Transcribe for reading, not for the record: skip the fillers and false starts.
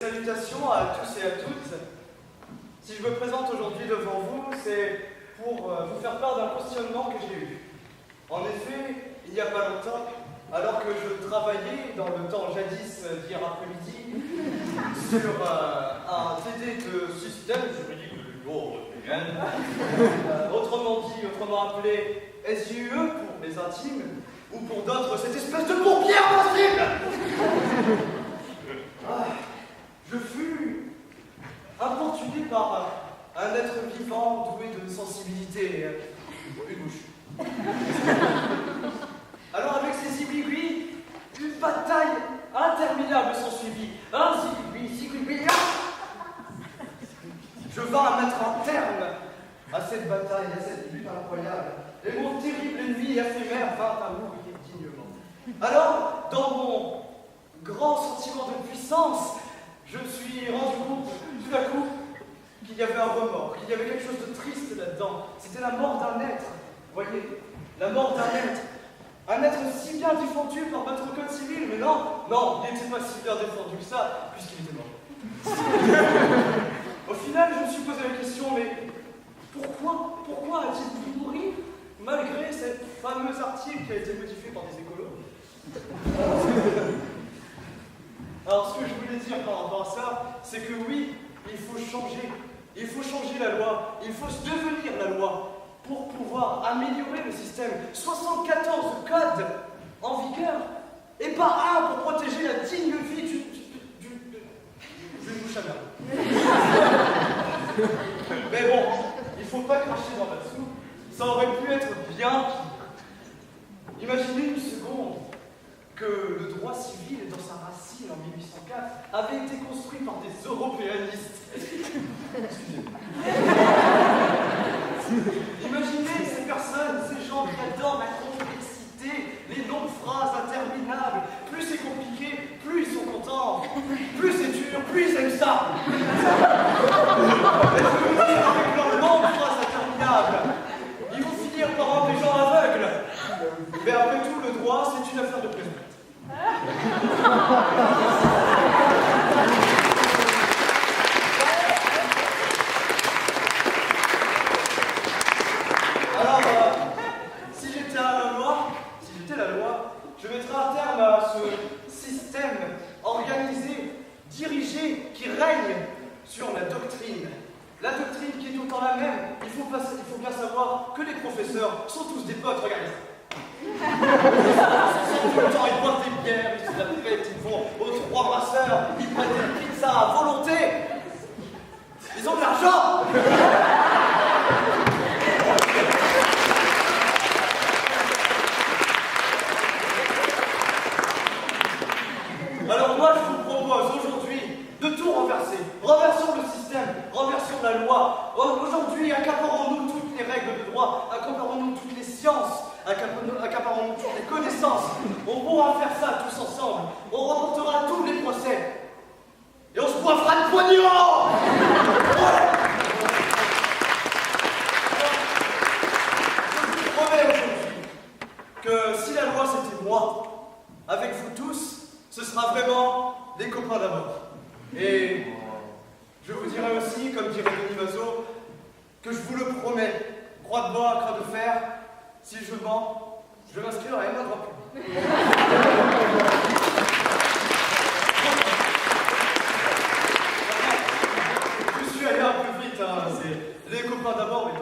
salutations à tous et à toutes. Si je me présente aujourd'hui devant vous, c'est pour vous faire part d'un questionnement que j'ai eu. En effet, il n'y a pas longtemps, alors que je travaillais dans le temps jadis d'hier après-midi sur un TD de système juridique de l'Union européenne, autrement appelé SJUE pour les intimes, ou pour d'autres, cette espèce de pompier invincible. Je fus importuné par un être vivant doué de sensibilité, une mouche. Alors avec ces ibigui, une bataille interminable s'ensuivit. Un zigui, je vins à mettre un terme à cette bataille, à cette lutte incroyable. Et mon terrible ennemi éphémère vint à mourir dignement. Alors, dans mon grand sentiment de puissance, je me suis rendu compte, tout à coup, qu'il y avait un remords, qu'il y avait quelque chose de triste là-dedans. C'était la mort d'un être, voyez, la mort d'un être. Un être si bien défendu par notre code civil, mais non, il n'était pas si bien défendu que ça, puisqu'il était mort. Au final, je me suis posé la question, mais pourquoi a-t-il pu mourir malgré cette fameuse article qui a été modifiée par des écolos? Alors, ce que je voulais dire par rapport à ça, c'est que oui, il faut changer. Il faut changer la loi. Il faut devenir la loi pour pouvoir améliorer le système. 74 codes en vigueur, et pas un pour protéger la digne vie d'une bouche à merde. Mais bon, il faut pas cracher dans la soupe. Ça aurait pu être bien. Imaginez une seconde que le droit civil, dans sa racine en 1804, avait été construit par des européanistes. Excusez-moi. Imaginez ces personnes, ces gens qui adorent la complexité, les longues phrases interminables. Plus c'est compliqué, plus ils sont contents. Plus c'est dur, plus ils aiment ça. Et je veux dire, avec leurs longues phrases interminables, ils vont finir par rendre les gens aveugles. Mais après tout, le droit, c'est une affaire de plaisir. Alors, si j'étais la loi, je mettrais un terme à ce système organisé, dirigé, qui règne sur la doctrine. La doctrine qui est tout le temps la même. Il faut bien savoir que les professeurs sont tous des potes, regardez ça. Tout le temps, ils boivent des bières, ils se la fête, ils vont aux trois brasseurs, ils prennent des pizzas à volonté. Ils ont de l'argent. Alors moi, je vous propose aujourd'hui de tout renverser. Renversons le système, renversons la loi. Aujourd'hui, accaparons-nous toutes les règles de droit, accaparons-nous toutes les sciences, accaparons-nous toutes les connaissances. On pourra faire ça tous ensemble. On remportera tous les procès. Et on se boivera de pognon. Ouais. Je vous promets aujourd'hui que si la loi c'était moi, avec vous tous, ce sera vraiment des copains d'abord. Et je vous dirai aussi, comme dirait Denis Mazo, que je vous le promets, croix de bois, croix de fer, si je mens, je m'inscrirai moi de plus. Je suis allé un peu vite, hein, c'est les copains d'abord, mais